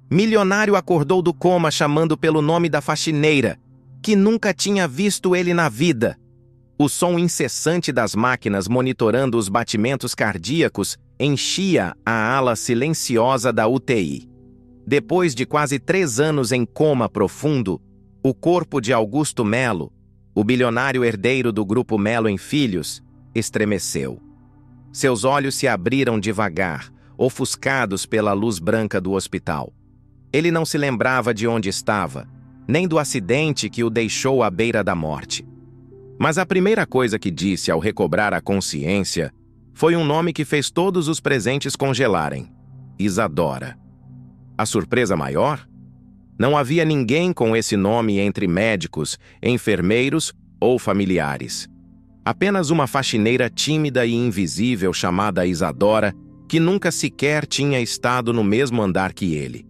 Milionário acordou do coma chamando pelo nome da faxineira, que nunca tinha visto ele na vida. O som incessante das máquinas monitorando os batimentos cardíacos enchia a ala silenciosa da UTI. Depois de quase 3 anos em coma profundo, o corpo de Augusto Melo, o bilionário herdeiro do Grupo Melo em Filhos, estremeceu. Seus olhos se abriram devagar, ofuscados pela luz branca do hospital. Ele não se lembrava de onde estava, nem do acidente que o deixou à beira da morte. Mas a primeira coisa que disse ao recobrar a consciência foi um nome que fez todos os presentes congelarem: Isadora. A surpresa maior? Não havia ninguém com esse nome entre médicos, enfermeiros ou familiares. Apenas uma faxineira tímida e invisível chamada Isadora, que nunca sequer tinha estado no mesmo andar que ele.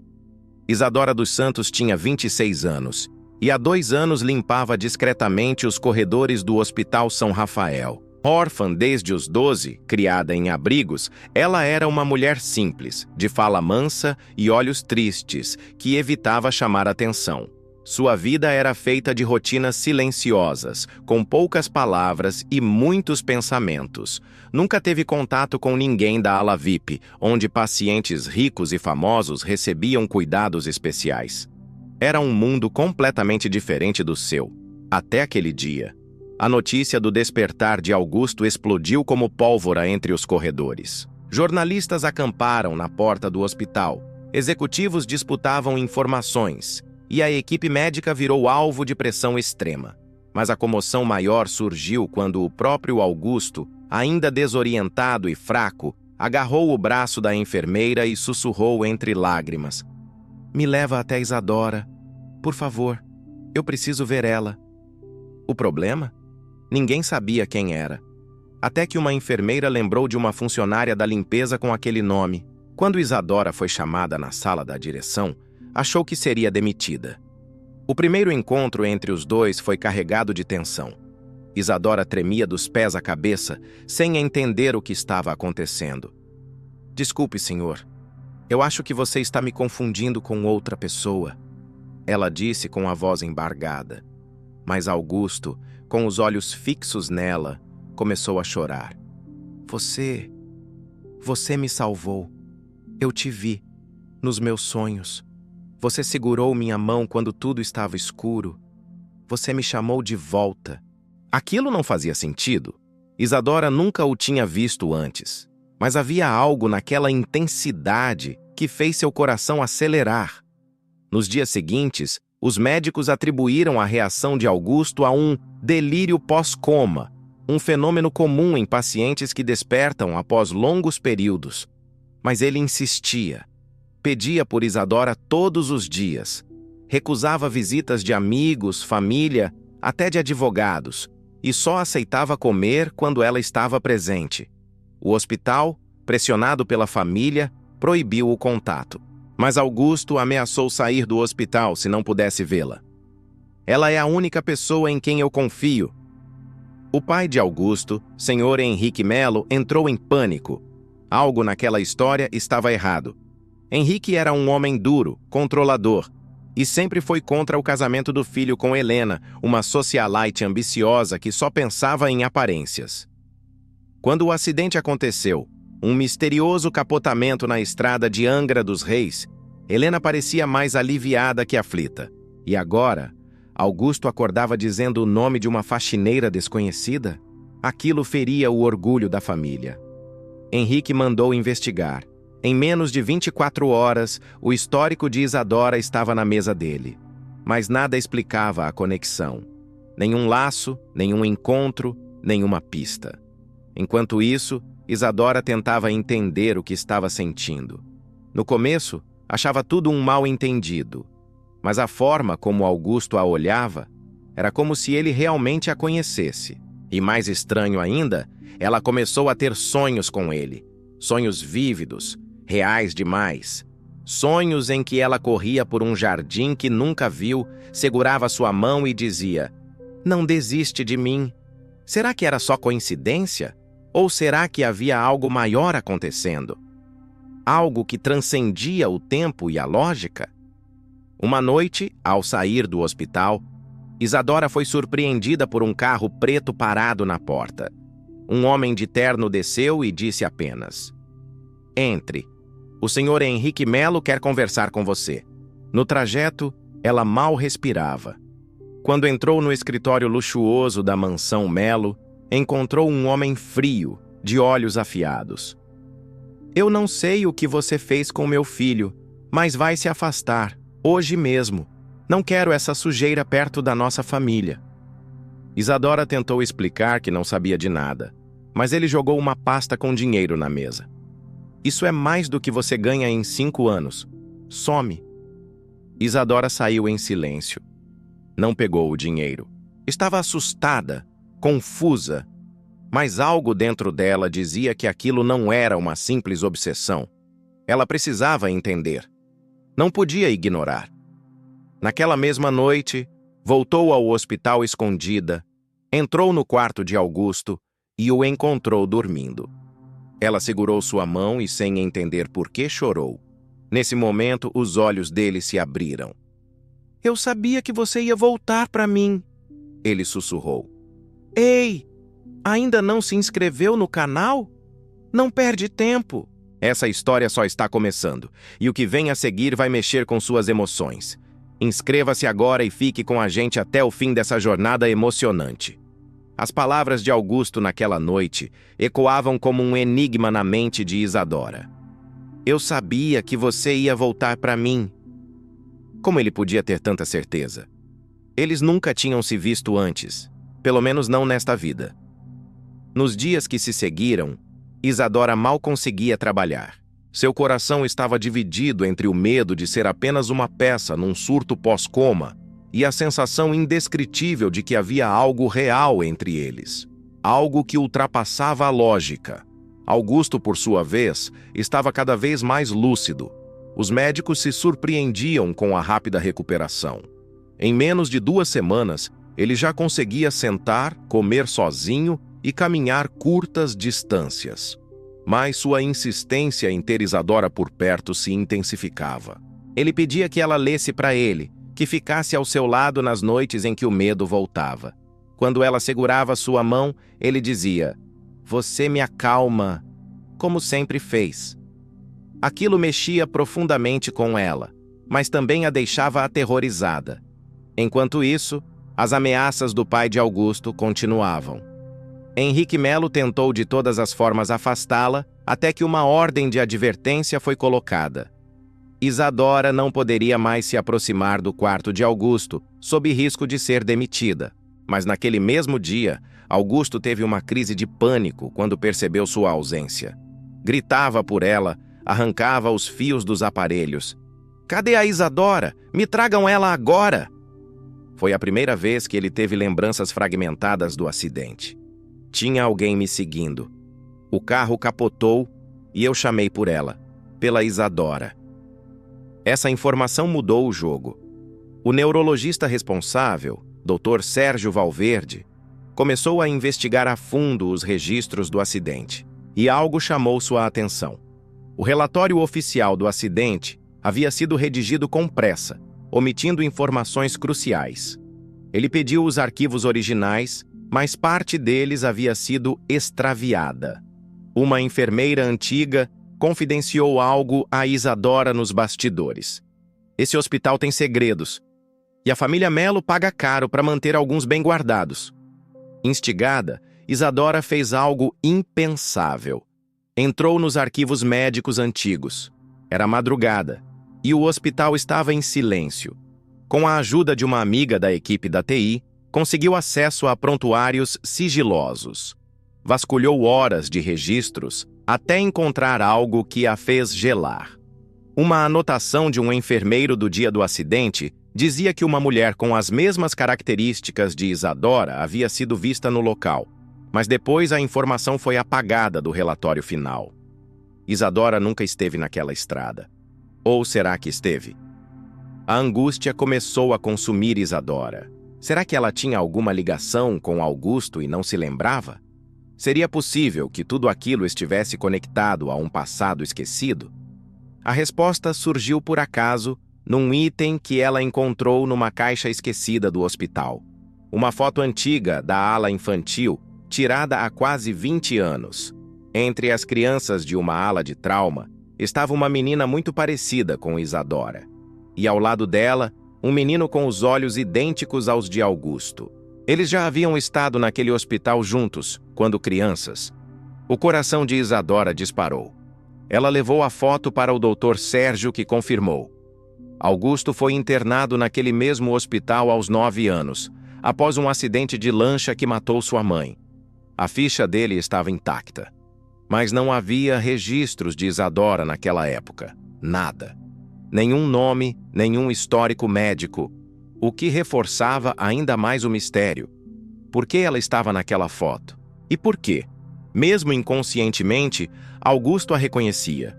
Isadora dos Santos tinha 26 anos e há 2 anos limpava discretamente os corredores do Hospital São Rafael. Órfã desde os 12, criada em abrigos, ela era uma mulher simples, de fala mansa e olhos tristes, que evitava chamar atenção. Sua vida era feita de rotinas silenciosas, com poucas palavras e muitos pensamentos. Nunca teve contato com ninguém da ala VIP, onde pacientes ricos e famosos recebiam cuidados especiais. Era um mundo completamente diferente do seu, até aquele dia. A notícia do despertar de Augusto explodiu como pólvora entre os corredores. Jornalistas acamparam na porta do hospital, executivos disputavam informações, e a equipe médica virou alvo de pressão extrema. Mas a comoção maior surgiu quando o próprio Augusto, ainda desorientado e fraco, agarrou o braço da enfermeira e sussurrou entre lágrimas: "Me leva até Isadora. Por favor, eu preciso ver ela." O problema? Ninguém sabia quem era. Até que uma enfermeira lembrou de uma funcionária da limpeza com aquele nome. Quando Isadora foi chamada na sala da direção, achou que seria demitida. O primeiro encontro entre os dois foi carregado de tensão. Isadora tremia dos pés à cabeça, sem entender o que estava acontecendo. "Desculpe, senhor. Eu acho que você está me confundindo com outra pessoa," ela disse com a voz embargada. Mas Augusto, com os olhos fixos nela, começou a chorar. Você me salvou. Eu te vi, nos meus sonhos. Você segurou minha mão quando tudo estava escuro. Você me chamou de volta." Aquilo não fazia sentido. Isadora nunca o tinha visto antes. Mas havia algo naquela intensidade que fez seu coração acelerar. Nos dias seguintes, os médicos atribuíram a reação de Augusto a um delírio pós-coma, um fenômeno comum em pacientes que despertam após longos períodos. Mas ele insistia. Pedia por Isadora todos os dias. Recusava visitas de amigos, família, até de advogados, e só aceitava comer quando ela estava presente. O hospital, pressionado pela família, proibiu o contato. Mas Augusto ameaçou sair do hospital se não pudesse vê-la. "Ela é a única pessoa em quem eu confio." O pai de Augusto, senhor Henrique Melo, entrou em pânico. Algo naquela história estava errado. Henrique era um homem duro, controlador, e sempre foi contra o casamento do filho com Helena, uma socialite ambiciosa que só pensava em aparências. Quando o acidente aconteceu, um misterioso capotamento na estrada de Angra dos Reis, Helena parecia mais aliviada que aflita. E agora, Augusto acordava dizendo o nome de uma faxineira desconhecida? Aquilo feria o orgulho da família. Henrique mandou investigar. Em menos de 24 horas, o histórico de Isadora estava na mesa dele. Mas nada explicava a conexão. Nenhum laço, nenhum encontro, nenhuma pista. Enquanto isso, Isadora tentava entender o que estava sentindo. No começo, achava tudo um mal-entendido. Mas a forma como Augusto a olhava era como se ele realmente a conhecesse. E mais estranho ainda, ela começou a ter sonhos com ele. Sonhos vívidos, reais demais. Sonhos em que ela corria por um jardim que nunca viu, segurava sua mão e dizia: "Não desiste de mim." Será que era só coincidência? Ou será que havia algo maior acontecendo? algo que transcendia o tempo e a lógica? Uma noite, ao sair do hospital, Isadora foi surpreendida por um carro preto parado na porta. Um homem de terno desceu e disse apenas: "Entre. O senhor Henrique Melo quer conversar com você." No trajeto, ela mal respirava. Quando entrou no escritório luxuoso da mansão Melo, encontrou um homem frio, de olhos afiados. "Eu não sei o que você fez com meu filho, mas vai se afastar, hoje mesmo. Não quero essa sujeira perto da nossa família." Isadora tentou explicar que não sabia de nada, mas ele jogou uma pasta com dinheiro na mesa. "Isso é mais do que você ganha em 5 anos. Some." Isadora saiu em silêncio. Não pegou o dinheiro. Estava assustada, confusa, mas algo dentro dela dizia que aquilo não era uma simples obsessão. Ela precisava entender. Não podia ignorar. Naquela mesma noite, voltou ao hospital escondida, entrou no quarto de Augusto e o encontrou dormindo. Ela segurou sua mão e, sem entender por que, chorou. Nesse momento, os olhos dele se abriram. "Eu sabia que você ia voltar para mim", ele sussurrou. "Ei, ainda não se inscreveu no canal? Não perde tempo." Essa história só está começando, e o que vem a seguir vai mexer com suas emoções. Inscreva-se agora e fique com a gente até o fim dessa jornada emocionante. As palavras de Augusto naquela noite ecoavam como um enigma na mente de Isadora. "Eu sabia que você ia voltar para mim." Como ele podia ter tanta certeza? Eles nunca tinham se visto antes, pelo menos não nesta vida. Nos dias que se seguiram, Isadora mal conseguia trabalhar. Seu coração estava dividido entre o medo de ser apenas uma peça num surto pós-coma e a sensação indescritível de que havia algo real entre eles, algo que ultrapassava a lógica. Augusto, por sua vez, estava cada vez mais lúcido. Os médicos se surpreendiam com a rápida recuperação. Em menos de 2 semanas, ele já conseguia sentar, comer sozinho e caminhar curtas distâncias. Mas sua insistência em ter Isadora por perto se intensificava. Ele pedia que ela lesse para ele, que ficasse ao seu lado nas noites em que o medo voltava. Quando ela segurava sua mão, ele dizia: "Você me acalma", como sempre fez. Aquilo mexia profundamente com ela, mas também a deixava aterrorizada. Enquanto isso, as ameaças do pai de Augusto continuavam. Henrique Melo tentou de todas as formas afastá-la, até que uma ordem de advertência foi colocada. Isadora não poderia mais se aproximar do quarto de Augusto, sob risco de ser demitida. Mas naquele mesmo dia, Augusto teve uma crise de pânico quando percebeu sua ausência. Gritava por ela, arrancava os fios dos aparelhos. "Cadê a Isadora? Me tragam ela agora!" Foi a primeira vez que ele teve lembranças fragmentadas do acidente. "Tinha alguém me seguindo. O carro capotou e eu chamei por ela, pela Isadora." Essa informação mudou o jogo. O neurologista responsável, Dr. Sérgio Valverde, começou a investigar a fundo os registros do acidente, e algo chamou sua atenção. O relatório oficial do acidente havia sido redigido com pressa, omitindo informações cruciais. Ele pediu os arquivos originais, mas parte deles havia sido extraviada. Uma enfermeira antiga confidenciou algo a Isadora nos bastidores. "Esse hospital tem segredos, e a família Melo paga caro para manter alguns bem guardados." Instigada, Isadora fez algo impensável. Entrou nos arquivos médicos antigos. Era madrugada, e o hospital estava em silêncio. Com a ajuda de uma amiga da equipe da TI, conseguiu acesso a prontuários sigilosos. Vasculhou horas de registros até encontrar algo que a fez gelar. Uma anotação de um enfermeiro do dia do acidente dizia que uma mulher com as mesmas características de Isadora havia sido vista no local, mas depois a informação foi apagada do relatório final. Isadora nunca esteve naquela estrada. Ou será que esteve? A angústia começou a consumir Isadora. Será que ela tinha alguma ligação com Augusto e não se lembrava? Seria possível que tudo aquilo estivesse conectado a um passado esquecido? A resposta surgiu por acaso num item que ela encontrou numa caixa esquecida do hospital. Uma foto antiga da ala infantil, tirada há quase 20 anos. Entre as crianças de uma ala de trauma, estava uma menina muito parecida com Isadora. E ao lado dela, um menino com os olhos idênticos aos de Augusto. Eles já haviam estado naquele hospital juntos, quando crianças. O coração de Isadora disparou. Ela levou a foto para o Dr. Sérgio, que confirmou. Augusto foi internado naquele mesmo hospital aos 9 anos, após um acidente de lancha que matou sua mãe. A ficha dele estava intacta. Mas não havia registros de Isadora naquela época. Nada. Nenhum nome, nenhum histórico médico, o que reforçava ainda mais o mistério. Por que ela estava naquela foto? E por quê? Mesmo inconscientemente, Augusto a reconhecia.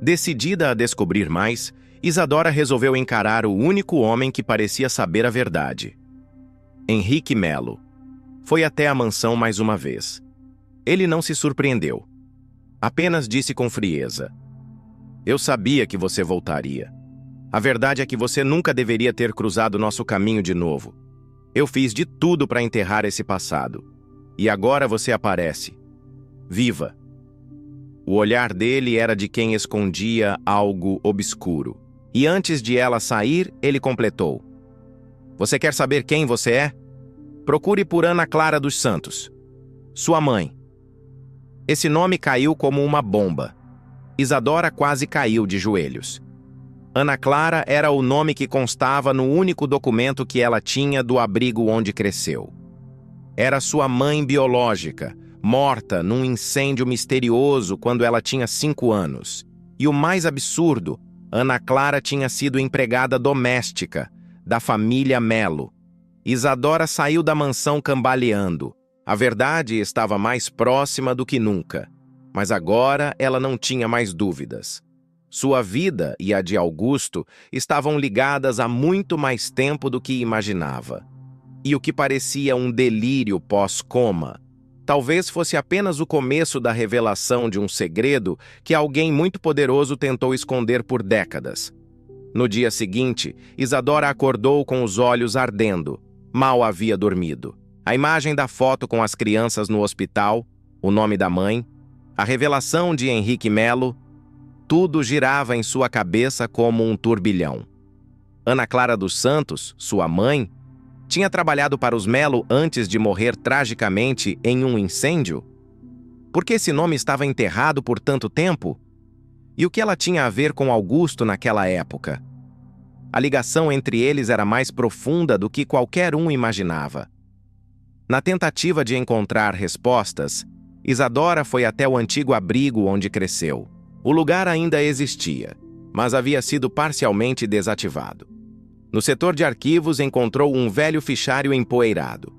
Decidida a descobrir mais, Isadora resolveu encarar o único homem que parecia saber a verdade. Henrique Melo. Foi até a mansão mais uma vez. Ele não se surpreendeu. Apenas disse com frieza: "Eu sabia que você voltaria. A verdade é que você nunca deveria ter cruzado nosso caminho de novo. Eu fiz de tudo para enterrar esse passado. E agora você aparece. Viva!" O olhar dele era de quem escondia algo obscuro. E antes de ela sair, ele completou: "Você quer saber quem você é? Procure por Ana Clara dos Santos, sua mãe." Esse nome caiu como uma bomba. Isadora quase caiu de joelhos. Ana Clara era o nome que constava no único documento que ela tinha do abrigo onde cresceu. Era sua mãe biológica, morta num incêndio misterioso quando ela tinha 5 anos. E o mais absurdo, Ana Clara tinha sido empregada doméstica da família Melo. Isadora saiu da mansão cambaleando. A verdade estava mais próxima do que nunca, mas agora ela não tinha mais dúvidas. Sua vida e a de Augusto estavam ligadas há muito mais tempo do que imaginava. E o que parecia um delírio pós-coma, talvez fosse apenas o começo da revelação de um segredo que alguém muito poderoso tentou esconder por décadas. No dia seguinte, Isadora acordou com os olhos ardendo. Mal havia dormido. A imagem da foto com as crianças no hospital, o nome da mãe, a revelação de Henrique Melo, tudo girava em sua cabeça como um turbilhão. Ana Clara dos Santos, sua mãe, tinha trabalhado para os Melo antes de morrer tragicamente em um incêndio? Por que esse nome estava enterrado por tanto tempo? E o que ela tinha a ver com Augusto naquela época? A ligação entre eles era mais profunda do que qualquer um imaginava. Na tentativa de encontrar respostas, Isadora foi até o antigo abrigo onde cresceu. O lugar ainda existia, mas havia sido parcialmente desativado. No setor de arquivos encontrou um velho fichário empoeirado.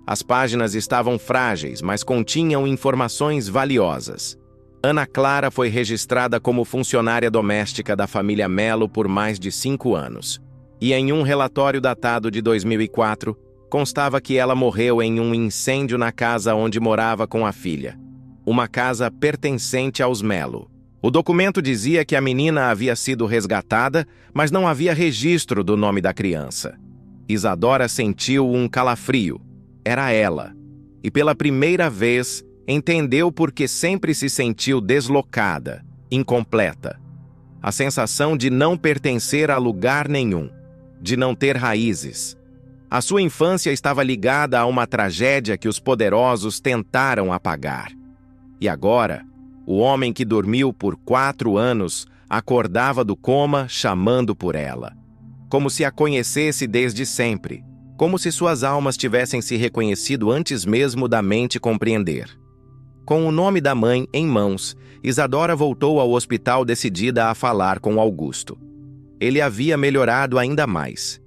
As páginas estavam frágeis, mas continham informações valiosas. Ana Clara foi registrada como funcionária doméstica da família Melo por mais de 5 anos. E em um relatório datado de 2004, constava que ela morreu em um incêndio na casa onde morava com a filha. Uma casa pertencente aos Melo. O documento dizia que a menina havia sido resgatada, mas não havia registro do nome da criança. Isadora sentiu um calafrio. Era ela. E pela primeira vez, entendeu por que sempre se sentiu deslocada, incompleta. A sensação de não pertencer a lugar nenhum, de não ter raízes. A sua infância estava ligada a uma tragédia que os poderosos tentaram apagar. E agora, o homem que dormiu por 4 anos acordava do coma chamando por ela. Como se a conhecesse desde sempre. Como se suas almas tivessem se reconhecido antes mesmo da mente compreender. Com o nome da mãe em mãos, Isadora voltou ao hospital decidida a falar com Augusto. Ele havia melhorado ainda mais.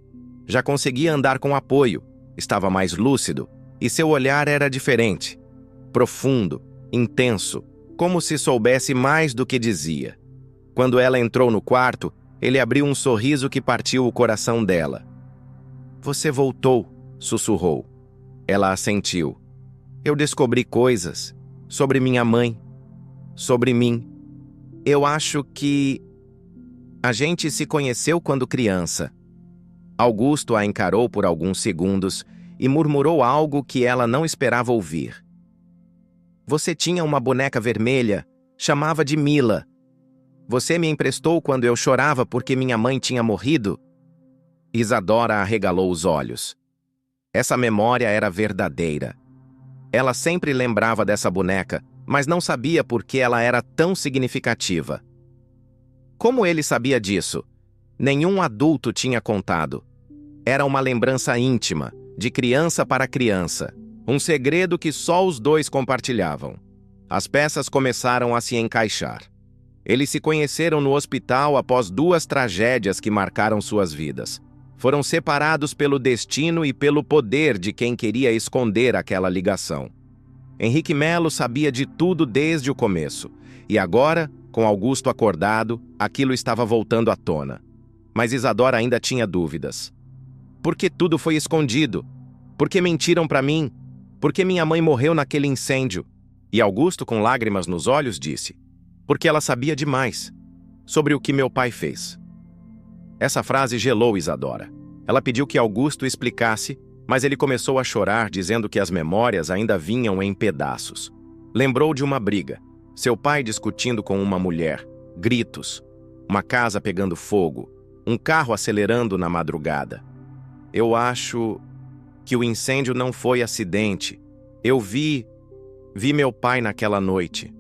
Já conseguia andar com apoio, estava mais lúcido, e seu olhar era diferente. Profundo, intenso, como se soubesse mais do que dizia. Quando ela entrou no quarto, ele abriu um sorriso que partiu o coração dela. "Você voltou", sussurrou. Ela assentiu. "Eu descobri coisas sobre minha mãe, sobre mim. Eu acho que A gente se conheceu quando criança. Augusto a encarou por alguns segundos e murmurou algo que ela não esperava ouvir. Você tinha uma boneca vermelha, chamava de Mila. Você me emprestou quando eu chorava porque minha mãe tinha morrido? Isadora arregalou os olhos. Essa memória era verdadeira. Ela sempre lembrava dessa boneca, mas não sabia por que ela era tão significativa. Como ele sabia disso? Nenhum adulto tinha contado. Era uma lembrança íntima, de criança para criança. Um segredo que só os dois compartilhavam. As peças começaram a se encaixar. Eles se conheceram no hospital após 2 tragédias que marcaram suas vidas. Foram separados pelo destino e pelo poder de quem queria esconder aquela ligação. Henrique Melo sabia de tudo desde o começo. E agora, com Augusto acordado, aquilo estava voltando à tona. Mas Isadora ainda tinha dúvidas. Por que tudo foi escondido? Por que mentiram para mim? Por que minha mãe morreu naquele incêndio? E Augusto, com lágrimas nos olhos, disse: porque ela sabia demais sobre o que meu pai fez. Essa frase gelou Isadora. Ela pediu que Augusto explicasse, mas ele começou a chorar, dizendo que as memórias ainda vinham em pedaços. Lembrou de uma briga, seu pai discutindo com uma mulher, gritos, uma casa pegando fogo, um carro acelerando na madrugada. Eu acho que o incêndio não foi acidente. Eu vi meu pai naquela noite.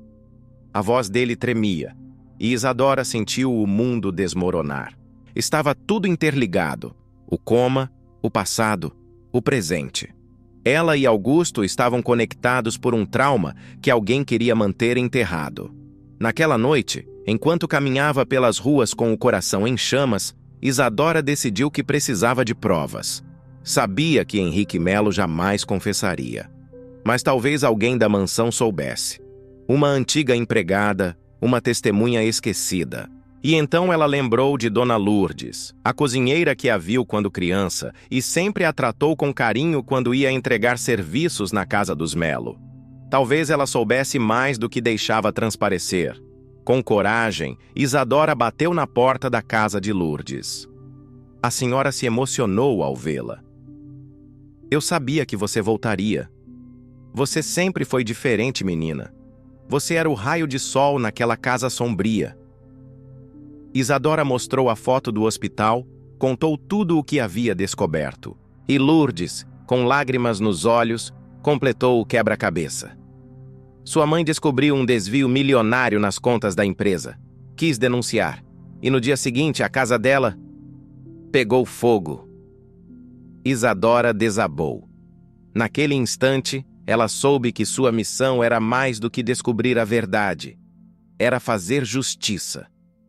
A voz dele tremia, e Isadora sentiu o mundo desmoronar. Estava tudo interligado, o coma, o passado, o presente. Ela e Augusto estavam conectados por um trauma que alguém queria manter enterrado. Naquela noite, enquanto caminhava pelas ruas com o coração em chamas, Isadora decidiu que precisava de provas. Sabia que Henrique Melo jamais confessaria. Mas talvez alguém da mansão soubesse. Uma antiga empregada, uma testemunha esquecida. E então ela lembrou de Dona Lourdes, a cozinheira que a viu quando criança e sempre a tratou com carinho quando ia entregar serviços na casa dos Melo. Talvez ela soubesse mais do que deixava transparecer. Com coragem, Isadora bateu na porta da casa de Lourdes. A senhora se emocionou ao vê-la. Eu sabia que você voltaria. Você sempre foi diferente, menina. Você era o raio de sol naquela casa sombria. Isadora mostrou a foto do hospital, contou tudo o que havia descoberto. E Lourdes, com lágrimas nos olhos, completou o quebra-cabeça. Sua mãe descobriu um desvio milionário nas contas da empresa. Quis denunciar. E no dia seguinte, a casa dela pegou fogo. Isadora desabou. Naquele instante, ela soube que sua missão era mais do que descobrir a verdade. Era fazer justiça.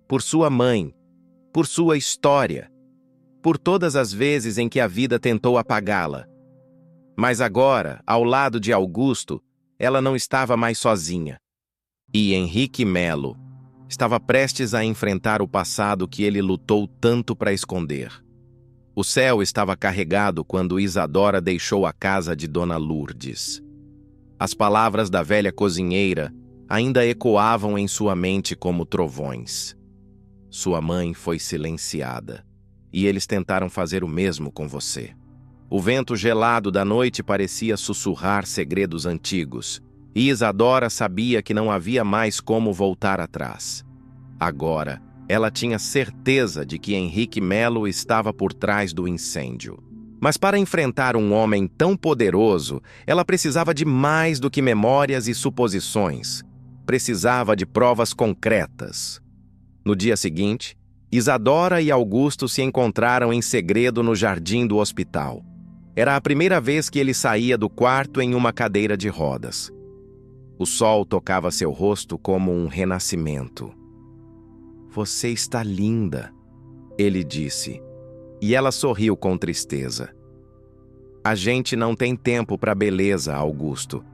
Por sua mãe, por sua história, por todas as vezes em que a vida tentou apagá-la. Mas agora, ao lado de Augusto, ela não estava mais sozinha. E Henrique Melo estava prestes a enfrentar o passado que ele lutou tanto para esconder. O céu estava carregado quando Isadora deixou a casa de Dona Lourdes. As palavras da velha cozinheira ainda ecoavam em sua mente como trovões. Sua mãe foi silenciada, e eles tentaram fazer o mesmo com você. O vento gelado da noite parecia sussurrar segredos antigos, e Isadora sabia que não havia mais como voltar atrás. Agora, ela tinha certeza de que Henrique Melo estava por trás do incêndio. Mas para enfrentar um homem tão poderoso, ela precisava de mais do que memórias e suposições. Precisava de provas concretas. No dia seguinte, Isadora e Augusto se encontraram em segredo no jardim do hospital. Era a primeira vez que ele saía do quarto em uma cadeira de rodas. O sol tocava seu rosto como um renascimento. Você está linda, ele disse, e ela sorriu com tristeza. A gente não tem tempo para beleza, Augusto.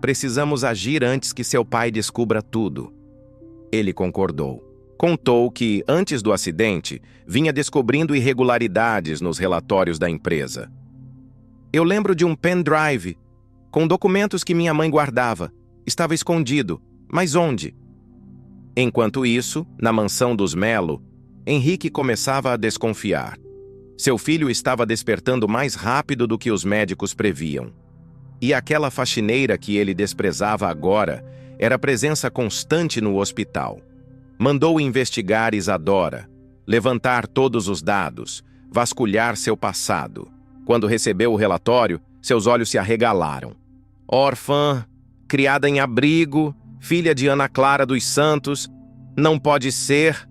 Precisamos agir antes que seu pai descubra tudo. Ele concordou. Contou que, antes do acidente, vinha descobrindo irregularidades nos relatórios da empresa. Eu lembro de um pendrive, com documentos que minha mãe guardava. Estava escondido, mas onde? Enquanto isso, na mansão dos Melo, Henrique começava a desconfiar. Seu filho estava despertando mais rápido do que os médicos previam. E aquela faxineira que ele desprezava agora era presença constante no hospital. Mandou investigar Isadora, levantar todos os dados, vasculhar seu passado. Quando recebeu o relatório, seus olhos se arregalaram. Órfã, criada em abrigo, filha de Ana Clara dos Santos, não pode ser...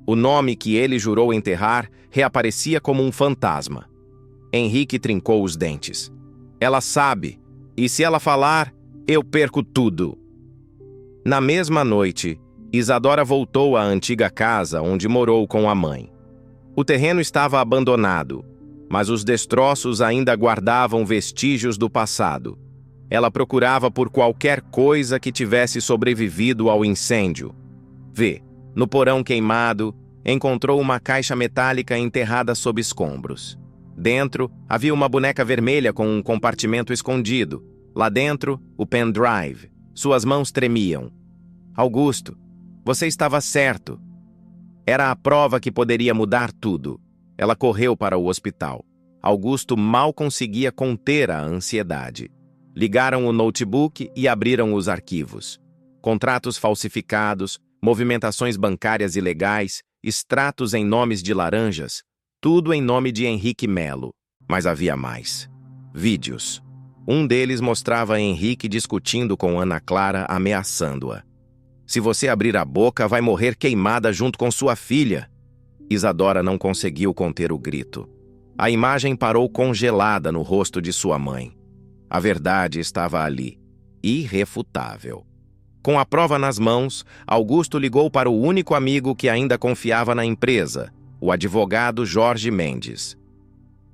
O nome que ele jurou enterrar reaparecia como um fantasma. Henrique trincou os dentes. Ela sabe, e se ela falar, eu perco tudo. Na mesma noite, Isadora voltou à antiga casa onde morou com a mãe. O terreno estava abandonado, mas os destroços ainda guardavam vestígios do passado. Ela procurava por qualquer coisa que tivesse sobrevivido ao incêndio. No porão queimado, encontrou uma caixa metálica enterrada sob escombros. Dentro, havia uma boneca vermelha com um compartimento escondido. Lá dentro, o pendrive. Suas mãos tremiam. Augusto, você estava certo. Era a prova que poderia mudar tudo. Ela correu para o hospital. Augusto mal conseguia conter a ansiedade. Ligaram o notebook e abriram os arquivos. Contratos falsificados, movimentações bancárias ilegais, extratos em nomes de laranjas, tudo em nome de Henrique Melo. Mas havia mais. Vídeos. Um deles mostrava Henrique discutindo com Ana Clara, ameaçando-a. Se você abrir a boca, vai morrer queimada junto com sua filha. Isadora não conseguiu conter o grito. A imagem parou congelada no rosto de sua mãe. A verdade estava ali, irrefutável. Com a prova nas mãos, Augusto ligou para o único amigo que ainda confiava na empresa, o advogado Jorge Mendes.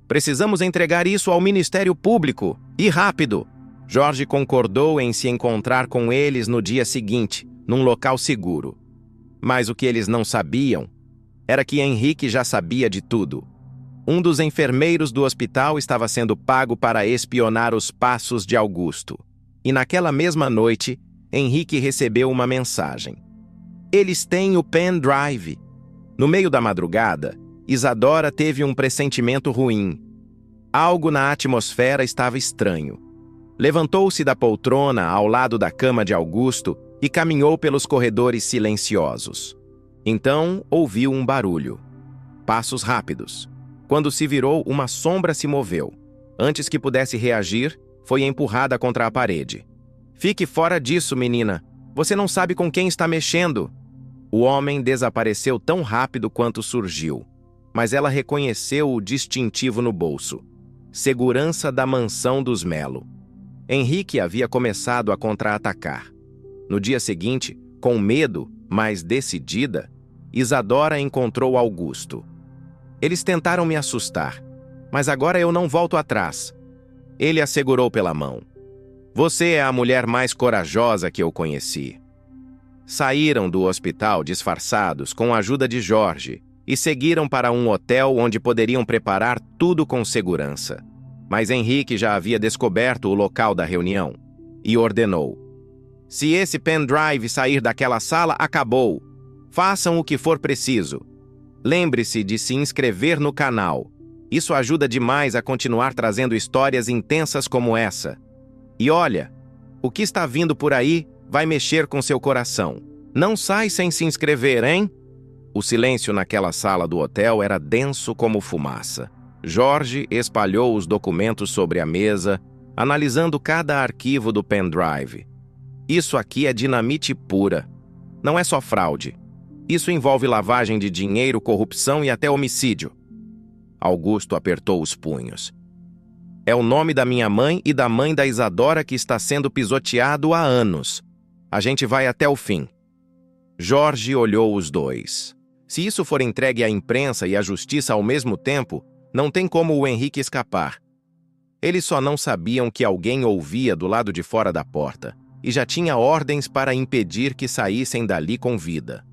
Precisamos entregar isso ao Ministério Público, e rápido! Jorge concordou em se encontrar com eles no dia seguinte, num local seguro. Mas o que eles não sabiam era que Henrique já sabia de tudo. Um dos enfermeiros do hospital estava sendo pago para espionar os passos de Augusto. E naquela mesma noite, Henrique recebeu uma mensagem. Eles têm o pendrive. No meio da madrugada, Isadora teve um pressentimento ruim. Algo na atmosfera estava estranho. Levantou-se da poltrona ao lado da cama de Augusto e caminhou pelos corredores silenciosos. Então, ouviu um barulho. Passos rápidos. Quando se virou, uma sombra se moveu. Antes que pudesse reagir, foi empurrada contra a parede. Fique fora disso, menina. Você não sabe com quem está mexendo. O homem desapareceu tão rápido quanto surgiu. Mas ela reconheceu o distintivo no bolso. Segurança da mansão dos Melo. Henrique havia começado a contra-atacar. No dia seguinte, com medo, mas decidida, Isadora encontrou Augusto. Eles tentaram me assustar, mas agora eu não volto atrás. Ele a segurou pela mão. Você é a mulher mais corajosa que eu conheci. Saíram do hospital disfarçados com a ajuda de Jorge e seguiram para um hotel onde poderiam preparar tudo com segurança. Mas Henrique já havia descoberto o local da reunião e ordenou: se esse pendrive sair daquela sala, acabou. Façam o que for preciso. Lembre-se de se inscrever no canal. Isso ajuda demais a continuar trazendo histórias intensas como essa. E olha, o que está vindo por aí vai mexer com seu coração. Não sai sem se inscrever, hein? O silêncio naquela sala do hotel era denso como fumaça. Jorge espalhou os documentos sobre a mesa, analisando cada arquivo do pendrive. Isso aqui é dinamite pura. Não é só fraude. Isso envolve lavagem de dinheiro, corrupção e até homicídio. Augusto apertou os punhos. É o nome da minha mãe e da mãe da Isadora que está sendo pisoteado há anos. A gente vai até o fim. Jorge olhou os dois. Se isso for entregue à imprensa e à justiça ao mesmo tempo, não tem como o Henrique escapar. Eles só não sabiam que alguém ouvia do lado de fora da porta e já tinha ordens para impedir que saíssem dali com vida.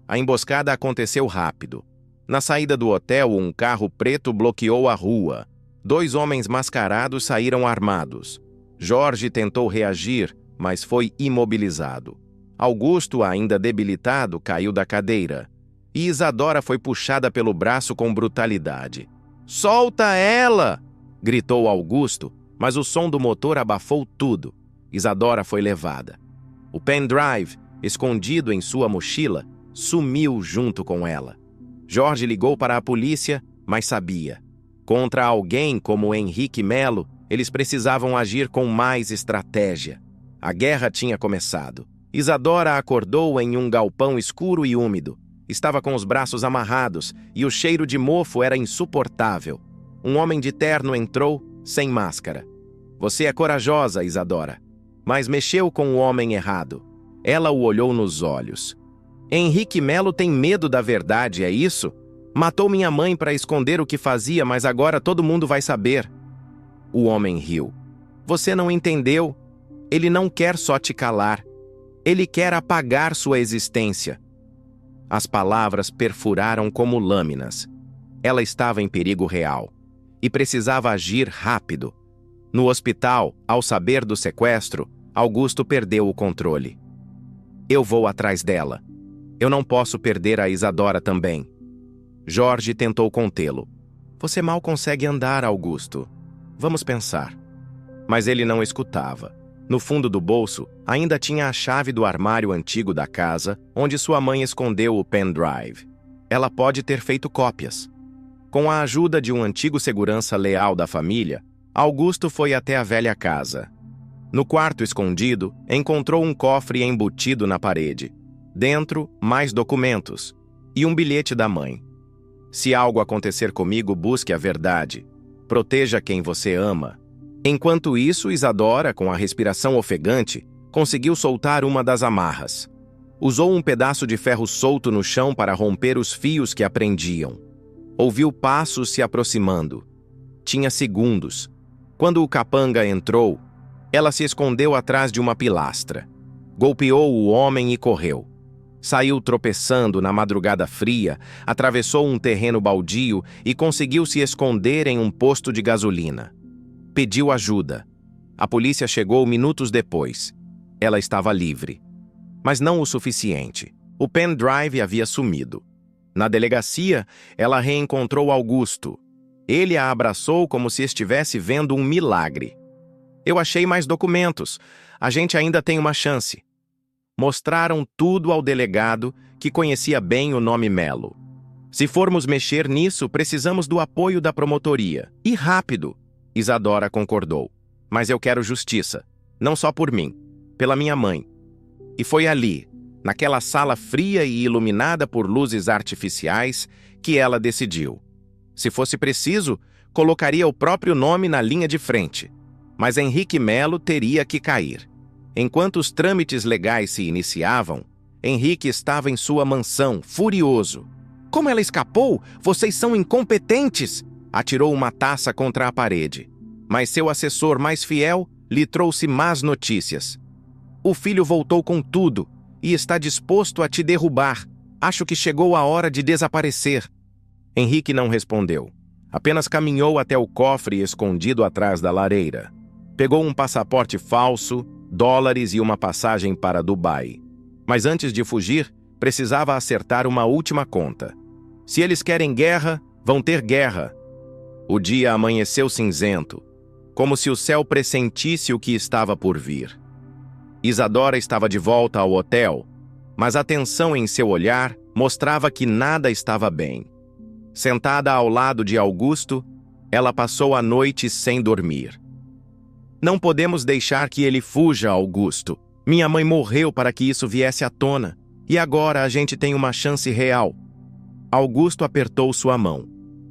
A emboscada aconteceu rápido. Na saída do hotel, um carro preto bloqueou a rua. 2 homens mascarados saíram armados. Jorge tentou reagir, mas foi imobilizado. Augusto, ainda debilitado, caiu da cadeira. e Isadora foi puxada pelo braço com brutalidade. "Solta ela!" gritou Augusto, mas o som do motor abafou tudo. Isadora foi levada. O pendrive, escondido em sua mochila, sumiu junto com ela. Jorge ligou para a polícia, mas sabia. Contra alguém como Henrique Melo, eles precisavam agir com mais estratégia. A guerra tinha começado. Isadora acordou em um galpão escuro e úmido. Estava com os braços amarrados e o cheiro de mofo era insuportável. Um homem de terno entrou, sem máscara. "Você é corajosa, Isadora." Mas mexeu com o homem errado. Ela o olhou nos olhos. "Henrique Melo tem medo da verdade, é isso? Matou minha mãe para esconder o que fazia, mas agora todo mundo vai saber." O homem riu. "Você não entendeu? Ele não quer só te calar. Ele quer apagar sua existência." As palavras perfuraram como lâminas. Ela estava em perigo real e precisava agir rápido. No hospital, ao saber do sequestro, Augusto perdeu o controle. "Eu vou atrás dela. Eu não posso perder a Isadora também." Jorge tentou contê-lo. "Você mal consegue andar, Augusto. Vamos pensar." Mas ele não escutava. No fundo do bolso, ainda tinha a chave do armário antigo da casa, onde sua mãe escondeu o pendrive. Ela pode ter feito cópias. Com a ajuda de um antigo segurança leal da família, Augusto foi até a velha casa. No quarto escondido, encontrou um cofre embutido na parede. Dentro, mais documentos e um bilhete da mãe. "Se algo acontecer comigo, busque a verdade. Proteja quem você ama." Enquanto isso, Isadora, com a respiração ofegante, conseguiu soltar uma das amarras. Usou um pedaço de ferro solto no chão para romper os fios que a prendiam. Ouviu passos se aproximando. Tinha segundos. Quando o capanga entrou, ela se escondeu atrás de uma pilastra. Golpeou o homem e correu. Saiu tropeçando na madrugada fria, atravessou um terreno baldio e conseguiu se esconder em um posto de gasolina. Pediu ajuda. A polícia chegou minutos depois. Ela estava livre. Mas não o suficiente. O pendrive havia sumido. Na delegacia, ela reencontrou Augusto. Ele a abraçou como se estivesse vendo um milagre. "Eu achei mais documentos. A gente ainda tem uma chance." Mostraram tudo ao delegado, que conhecia bem o nome Melo. "Se formos mexer nisso, precisamos do apoio da promotoria. E rápido." Isadora concordou. "Mas eu quero justiça. Não só por mim. Pela minha mãe." E foi ali, naquela sala fria e iluminada por luzes artificiais, que ela decidiu. Se fosse preciso, colocaria o próprio nome na linha de frente. Mas Henrique Melo teria que cair. Enquanto os trâmites legais se iniciavam, Henrique estava em sua mansão, furioso. "Como ela escapou? Vocês são incompetentes!" Atirou uma taça contra a parede. Mas seu assessor mais fiel lhe trouxe más notícias. "O filho voltou com tudo e está disposto a te derrubar. Acho que chegou a hora de desaparecer." Henrique não respondeu. Apenas caminhou até o cofre escondido atrás da lareira. Pegou um passaporte falso, dólares e uma passagem para Dubai. Mas antes de fugir, precisava acertar uma última conta. Se eles querem guerra, vão ter guerra. O dia amanheceu cinzento, como se o céu pressentisse o que estava por vir. Isadora estava de volta ao hotel, mas a tensão em seu olhar mostrava que nada estava bem. Sentada ao lado de Augusto, ela passou a noite sem dormir. "Não podemos deixar que ele fuja, Augusto. Minha mãe morreu para que isso viesse à tona, e agora a gente tem uma chance real." Augusto apertou sua mão.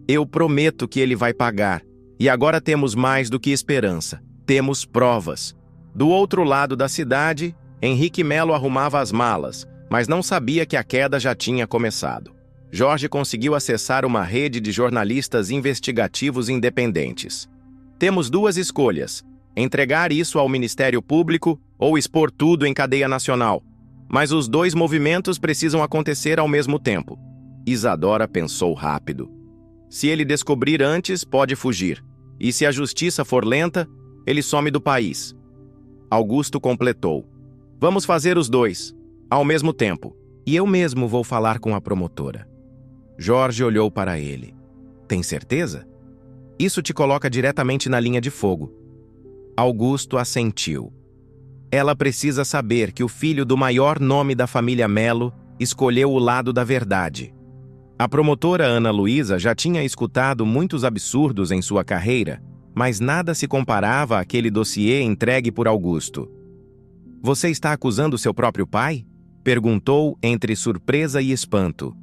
"Eu prometo que ele vai pagar, e agora temos mais do que esperança. Temos provas." Do outro lado da cidade, Henrique Melo arrumava as malas, mas não sabia que a queda já tinha começado. Jorge conseguiu acessar uma rede de jornalistas investigativos independentes. "Temos duas escolhas: entregar isso ao Ministério Público ou expor tudo em cadeia nacional. Mas os dois movimentos precisam acontecer ao mesmo tempo." Isadora pensou rápido. Se ele descobrir antes, pode fugir. E se a justiça for lenta, ele some do país. Augusto completou. "Vamos fazer os dois, ao mesmo tempo. E eu mesmo vou falar com a promotora." Jorge olhou para ele. Tem certeza? Isso te coloca diretamente na linha de fogo. Augusto assentiu. Ela precisa saber que o filho do maior nome da família Melo escolheu o lado da verdade. A promotora Ana Luísa já tinha escutado muitos absurdos em sua carreira, mas nada se comparava àquele dossiê entregue por Augusto. Você está acusando seu próprio pai? Perguntou entre surpresa e espanto.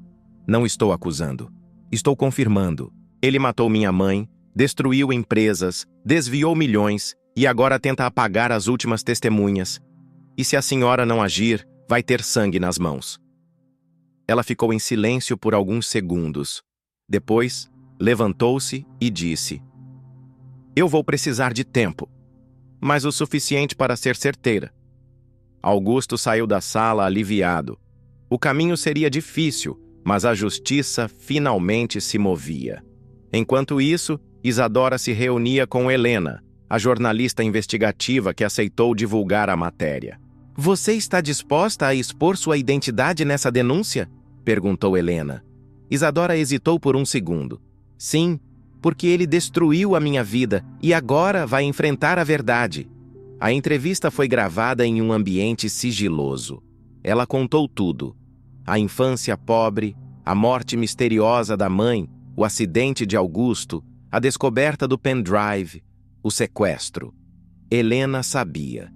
Não estou acusando. Estou confirmando. Ele matou minha mãe, destruiu empresas, desviou milhões e agora tenta apagar as últimas testemunhas. E se a senhora não agir, vai ter sangue nas mãos. Ela ficou em silêncio por alguns segundos. Depois, levantou-se e disse: Eu vou precisar de tempo, mas o suficiente para ser certeira. Augusto saiu da sala aliviado. O caminho seria difícil, mas a justiça finalmente se movia. Enquanto isso, Isadora se reunia com Helena, a jornalista investigativa que aceitou divulgar a matéria. Você está disposta a expor sua identidade nessa denúncia? Perguntou Helena. Isadora hesitou por um segundo. Sim, porque ele destruiu a minha vida e agora vai enfrentar a verdade. A entrevista foi gravada em um ambiente sigiloso. Ela contou tudo. A infância pobre, a morte misteriosa da mãe, o acidente de Augusto, a descoberta do pendrive, o sequestro. Helena sabia.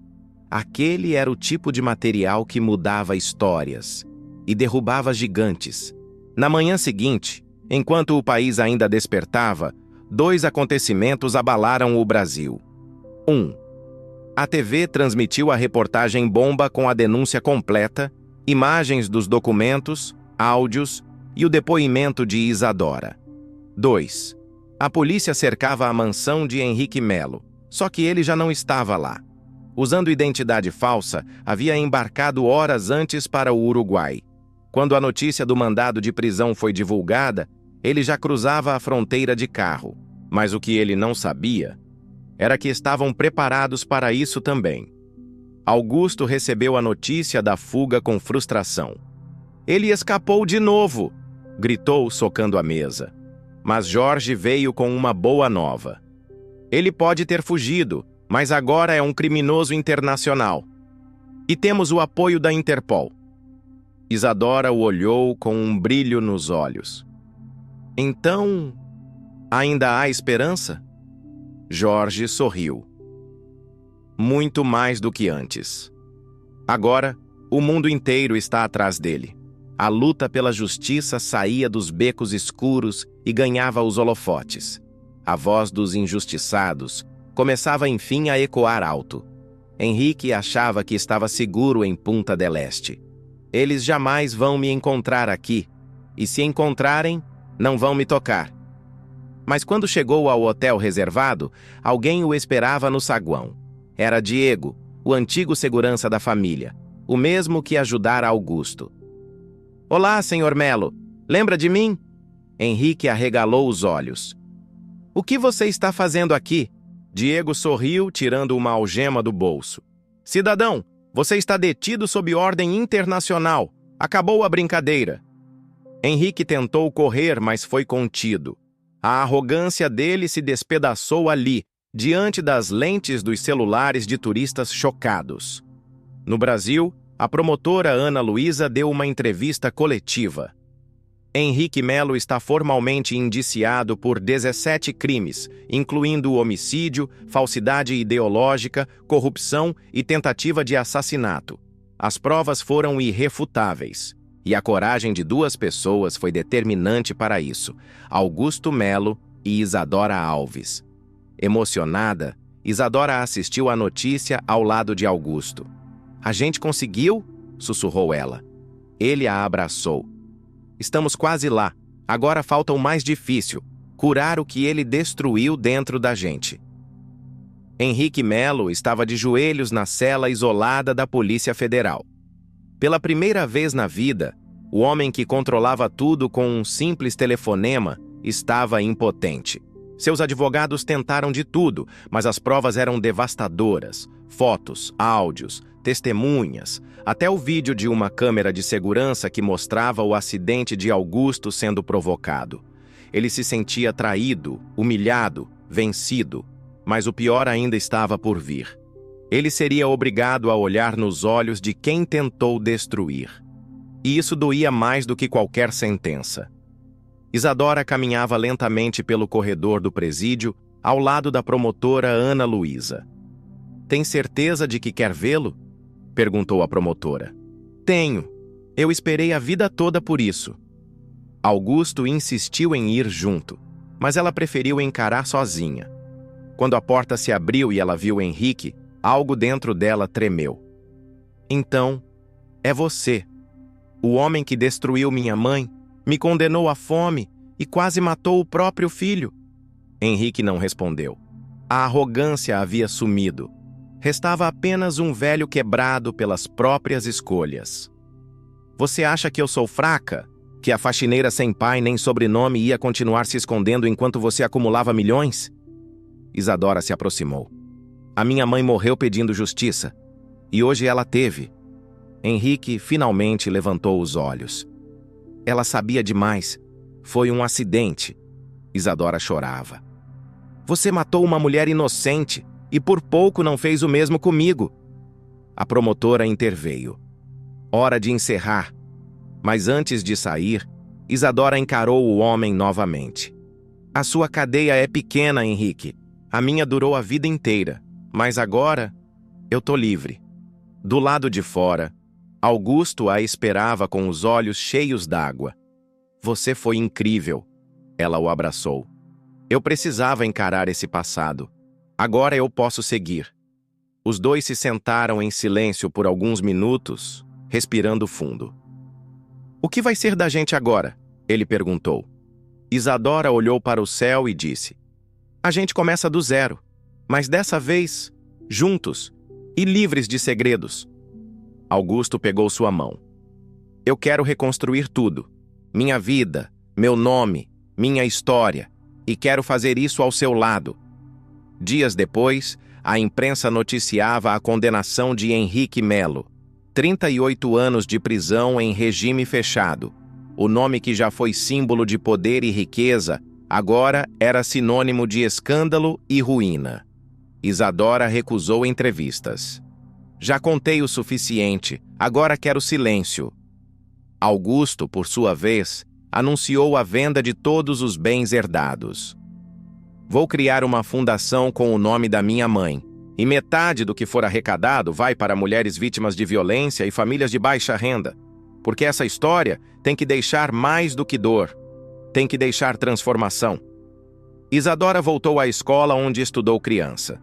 Aquele era o tipo de material que mudava histórias e derrubava gigantes. Na manhã seguinte, enquanto o país ainda despertava, 2 acontecimentos abalaram o Brasil. 1. A TV transmitiu a reportagem bomba com a denúncia completa, imagens dos documentos, áudios e o depoimento de Isadora. 2. A polícia cercava a mansão de Henrique Melo, só que ele já não estava lá. Usando identidade falsa, havia embarcado horas antes para o Uruguai. Quando a notícia do mandado de prisão foi divulgada, ele já cruzava a fronteira de carro. Mas o que ele não sabia era que estavam preparados para isso também. Augusto recebeu a notícia da fuga com frustração. Ele escapou de novo! Gritou, socando a mesa. Mas Jorge veio com uma boa nova. Ele pode ter fugido, mas agora é um criminoso internacional. E temos o apoio da Interpol. Isadora o olhou com um brilho nos olhos. Então, ainda há esperança? Jorge sorriu. Muito mais do que antes. Agora, o mundo inteiro está atrás dele. A luta pela justiça saía dos becos escuros e ganhava os holofotes. A voz dos injustiçados começava enfim a ecoar alto. Henrique achava que estava seguro em Punta del Este. Eles jamais vão me encontrar aqui, e se encontrarem, não vão me tocar. Mas quando chegou ao hotel reservado, alguém o esperava no saguão. Era Diego, o antigo segurança da família, o mesmo que ajudara Augusto. Olá, senhor Melo. Lembra de mim? Henrique arregalou os olhos. O que você está fazendo aqui? Diego sorriu, tirando uma algema do bolso. Cidadão, você está detido sob ordem internacional. Acabou a brincadeira. Henrique tentou correr, mas foi contido. A arrogância dele se despedaçou ali, diante das lentes dos celulares de turistas chocados. No Brasil, a promotora Ana Luísa deu uma entrevista coletiva. Henrique Melo está formalmente indiciado por 17 crimes, incluindo homicídio, falsidade ideológica, corrupção e tentativa de assassinato. As provas foram irrefutáveis, e a coragem de 2 pessoas foi determinante para isso: Augusto Melo e Isadora Alves. Emocionada, Isadora assistiu à notícia ao lado de Augusto. A gente conseguiu? Sussurrou ela. Ele a abraçou. Estamos quase lá. Agora falta o mais difícil: curar o que ele destruiu dentro da gente. Henrique Melo estava de joelhos na cela isolada da Polícia Federal. Pela primeira vez na vida, o homem que controlava tudo com um simples telefonema estava impotente. Seus advogados tentaram de tudo, mas as provas eram devastadoras. Fotos, áudios, testemunhas, até o vídeo de uma câmera de segurança que mostrava o acidente de Augusto sendo provocado. Ele se sentia traído, humilhado, vencido, mas o pior ainda estava por vir. Ele seria obrigado a olhar nos olhos de quem tentou destruir. E isso doía mais do que qualquer sentença. Isadora caminhava lentamente pelo corredor do presídio, ao lado da promotora Ana Luísa. "Tem certeza de que quer vê-lo?" perguntou a promotora. "Tenho. Eu esperei a vida toda por isso." Augusto insistiu em ir junto, mas ela preferiu encarar sozinha. Quando a porta se abriu e ela viu Henrique, algo dentro dela tremeu. "Então, é você. O homem que destruiu minha mãe, me condenou à fome e quase matou o próprio filho." Henrique não respondeu. A arrogância havia sumido. Restava apenas um velho quebrado pelas próprias escolhas. "Você acha que eu sou fraca? Que a faxineira sem pai nem sobrenome ia continuar se escondendo enquanto você acumulava milhões?" Isadora se aproximou. "A minha mãe morreu pedindo justiça. E hoje ela teve." Henrique finalmente levantou os olhos. "Ela sabia demais. Foi um acidente." Isadora chorava. "Você matou uma mulher inocente e por pouco não fez o mesmo comigo." A promotora interveio. "Hora de encerrar." Mas antes de sair, Isadora encarou o homem novamente. "A sua cadeia é pequena, Henrique. A minha durou a vida inteira. Mas agora, eu tô livre." Do lado de fora, Augusto a esperava com os olhos cheios d'água. "Você foi incrível." Ela o abraçou. "Eu precisava encarar esse passado. Agora eu posso seguir." Os dois se sentaram em silêncio por alguns minutos, respirando fundo. "O que vai ser da gente agora?" ele perguntou. Isadora olhou para o céu e disse: "A gente começa do zero, mas dessa vez, juntos e livres de segredos." Augusto pegou sua mão. "Eu quero reconstruir tudo. Minha vida, meu nome, minha história, e quero fazer isso ao seu lado." Dias depois, a imprensa noticiava a condenação de Henrique Melo. 38 anos de prisão em regime fechado. O nome que já foi símbolo de poder e riqueza, agora era sinônimo de escândalo e ruína. Isadora recusou entrevistas. "Já contei o suficiente, agora quero silêncio." Augusto, por sua vez, anunciou a venda de todos os bens herdados. "Vou criar uma fundação com o nome da minha mãe, e metade do que for arrecadado vai para mulheres vítimas de violência e famílias de baixa renda, porque essa história tem que deixar mais do que dor, tem que deixar transformação." Isadora voltou à escola onde estudou criança.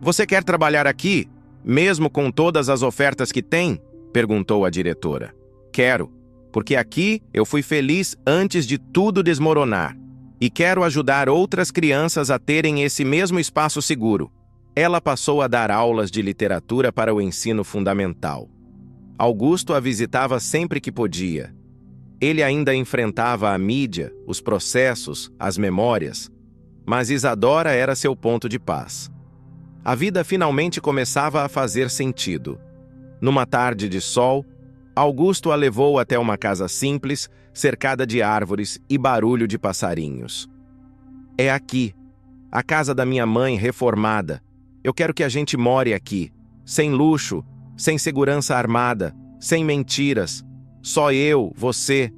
"Você quer trabalhar aqui, mesmo com todas as ofertas que tem?" perguntou a diretora. "Quero, porque aqui eu fui feliz antes de tudo desmoronar, e quero ajudar outras crianças a terem esse mesmo espaço seguro." Ela passou a dar aulas de literatura para o ensino fundamental. Augusto a visitava sempre que podia. Ele ainda enfrentava a mídia, os processos, as memórias, mas Isadora era seu ponto de paz. A vida finalmente começava a fazer sentido. Numa tarde de sol, Augusto a levou até uma casa simples, cercada de árvores e barulho de passarinhos. "É aqui, a casa da minha mãe reformada. Eu quero que a gente more aqui, sem luxo, sem segurança armada, sem mentiras. Só eu, você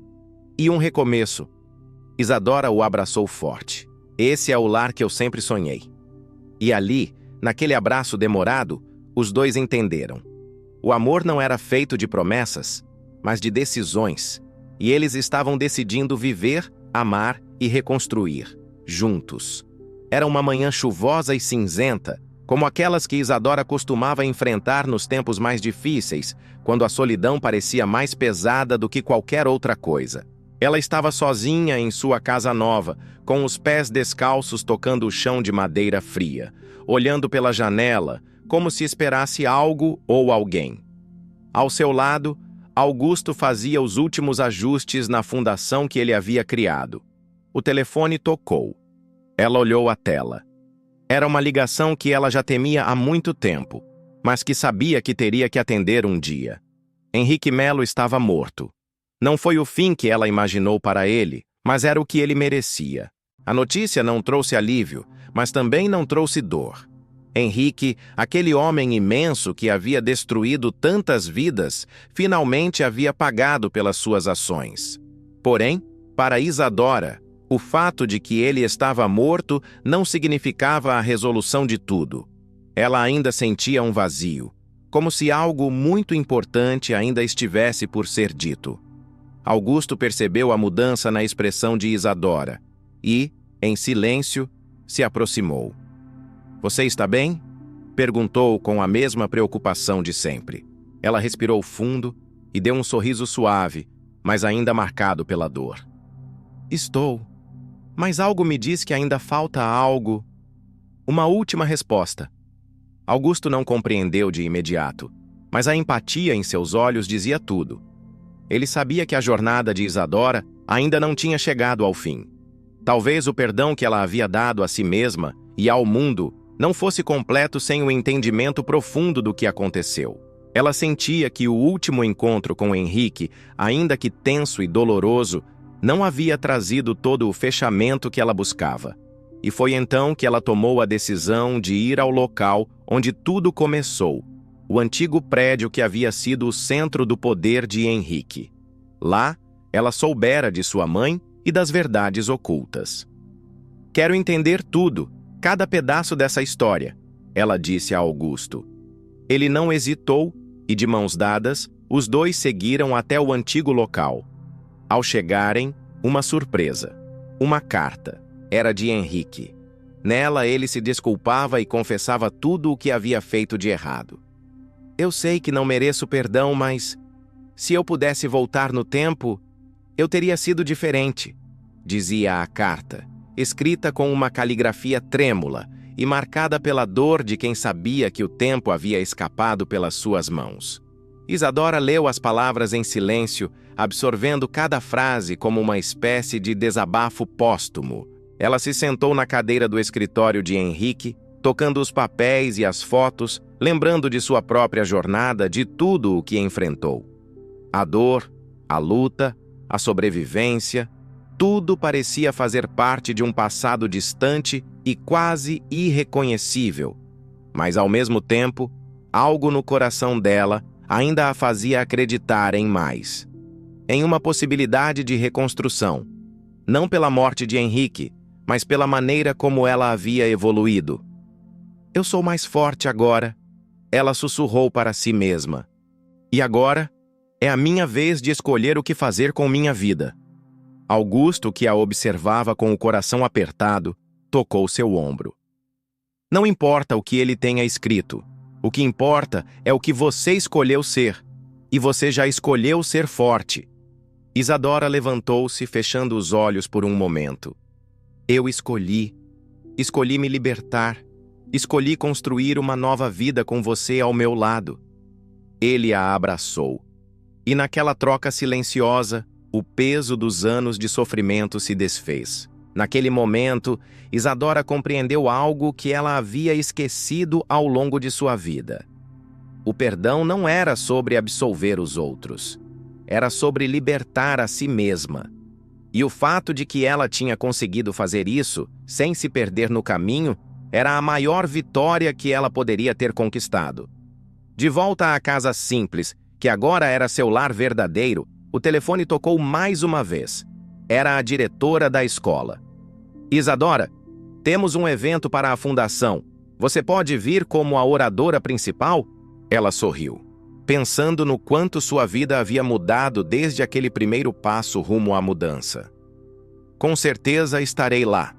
e um recomeço." Isadora o abraçou forte. "Esse é o lar que eu sempre sonhei." E ali, naquele abraço demorado, os dois entenderam. O amor não era feito de promessas, mas de decisões, e eles estavam decidindo viver, amar e reconstruir, juntos. Era uma manhã chuvosa e cinzenta, como aquelas que Isadora costumava enfrentar nos tempos mais difíceis, quando a solidão parecia mais pesada do que qualquer outra coisa. Ela estava sozinha em sua casa nova, com os pés descalços tocando o chão de madeira fria, olhando pela janela, como se esperasse algo ou alguém. Ao seu lado, Augusto fazia os últimos ajustes na fundação que ele havia criado. O telefone tocou. Ela olhou a tela. Era uma ligação que ela já temia há muito tempo, mas que sabia que teria que atender um dia. Henrique Melo estava morto. Não foi o fim que ela imaginou para ele, mas era o que ele merecia. A notícia não trouxe alívio, mas também não trouxe dor. Henrique, aquele homem imenso que havia destruído tantas vidas, finalmente havia pagado pelas suas ações. Porém, para Isadora, o fato de que ele estava morto não significava a resolução de tudo. Ela ainda sentia um vazio, como se algo muito importante ainda estivesse por ser dito. Augusto percebeu a mudança na expressão de Isadora e, em silêncio, se aproximou. "Você está bem?" perguntou com a mesma preocupação de sempre. Ela respirou fundo e deu um sorriso suave, mas ainda marcado pela dor. "Estou. Mas algo me diz que ainda falta algo." Uma última resposta. Augusto não compreendeu de imediato, mas a empatia em seus olhos dizia tudo. Ele sabia que a jornada de Isadora ainda não tinha chegado ao fim. Talvez o perdão que ela havia dado a si mesma e ao mundo não fosse completo sem o entendimento profundo do que aconteceu. Ela sentia que o último encontro com Henrique, ainda que tenso e doloroso, não havia trazido todo o fechamento que ela buscava. E foi então que ela tomou a decisão de ir ao local onde tudo começou, o antigo prédio que havia sido o centro do poder de Henrique. Lá, ela soubera de sua mãe e das verdades ocultas. "Quero entender tudo, cada pedaço dessa história", ela disse a Augusto. Ele não hesitou e, de mãos dadas, os dois seguiram até o antigo local. Ao chegarem, uma surpresa. Uma carta. Era de Henrique. Nela, ele se desculpava e confessava tudo o que havia feito de errado. "Eu sei que não mereço perdão, mas se eu pudesse voltar no tempo, eu teria sido diferente", dizia a carta, escrita com uma caligrafia trêmula e marcada pela dor de quem sabia que o tempo havia escapado pelas suas mãos. Isadora leu as palavras em silêncio, absorvendo cada frase como uma espécie de desabafo póstumo. Ela se sentou na cadeira do escritório de Henrique, tocando os papéis e as fotos, lembrando de sua própria jornada, de tudo o que enfrentou. A dor, a luta, a sobrevivência, tudo parecia fazer parte de um passado distante e quase irreconhecível. Mas, ao mesmo tempo, algo no coração dela ainda a fazia acreditar em mais. Em uma possibilidade de reconstrução. Não pela morte de Henrique, mas pela maneira como ela havia evoluído. "Eu sou mais forte agora", ela sussurrou para si mesma. "E agora, é a minha vez de escolher o que fazer com minha vida." Augusto, que a observava com o coração apertado, tocou seu ombro. "Não importa o que ele tenha escrito. O que importa é o que você escolheu ser. E você já escolheu ser forte." Isadora levantou-se, fechando os olhos por um momento. "Eu escolhi. Escolhi me libertar. Escolhi construir uma nova vida com você ao meu lado." Ele a abraçou. E naquela troca silenciosa, o peso dos anos de sofrimento se desfez. Naquele momento, Isadora compreendeu algo que ela havia esquecido ao longo de sua vida. O perdão não era sobre absolver os outros. Era sobre libertar a si mesma. E o fato de que ela tinha conseguido fazer isso, sem se perder no caminho, era a maior vitória que ela poderia ter conquistado. De volta à casa simples, que agora era seu lar verdadeiro, o telefone tocou mais uma vez. Era a diretora da escola. "Isadora, temos um evento para a fundação. Você pode vir como a oradora principal?" Ela sorriu, pensando no quanto sua vida havia mudado desde aquele primeiro passo rumo à mudança. "Com certeza estarei lá."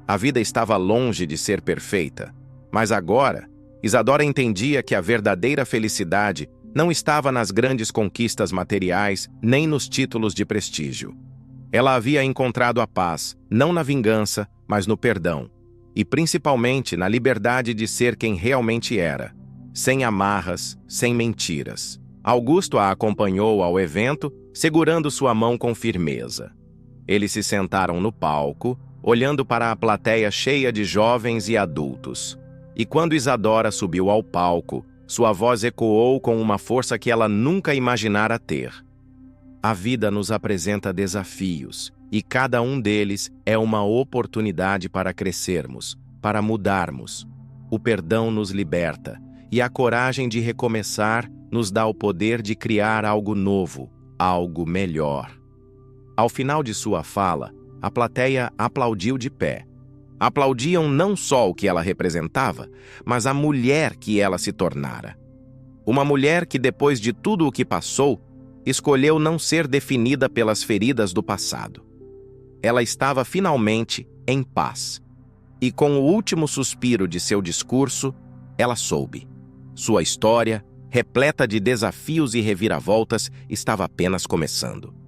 A vida estava longe de ser perfeita, mas agora, Isadora entendia que a verdadeira felicidade não estava nas grandes conquistas materiais nem nos títulos de prestígio. Ela havia encontrado a paz, não na vingança, mas no perdão, e principalmente na liberdade de ser quem realmente era, sem amarras, sem mentiras. Augusto a acompanhou ao evento, segurando sua mão com firmeza. Eles se sentaram no palco, olhando para a plateia cheia de jovens e adultos. E quando Isadora subiu ao palco, sua voz ecoou com uma força que ela nunca imaginara ter. A vida nos apresenta desafios, e cada um deles é uma oportunidade para crescermos, para mudarmos. O perdão nos liberta, e a coragem de recomeçar nos dá o poder de criar algo novo, algo melhor. Ao final de sua fala, a plateia aplaudiu de pé. Aplaudiam não só o que ela representava, mas a mulher que ela se tornara. Uma mulher que, depois de tudo o que passou, escolheu não ser definida pelas feridas do passado. Ela estava finalmente em paz. E com o último suspiro de seu discurso, ela soube. Sua história, repleta de desafios e reviravoltas, estava apenas começando.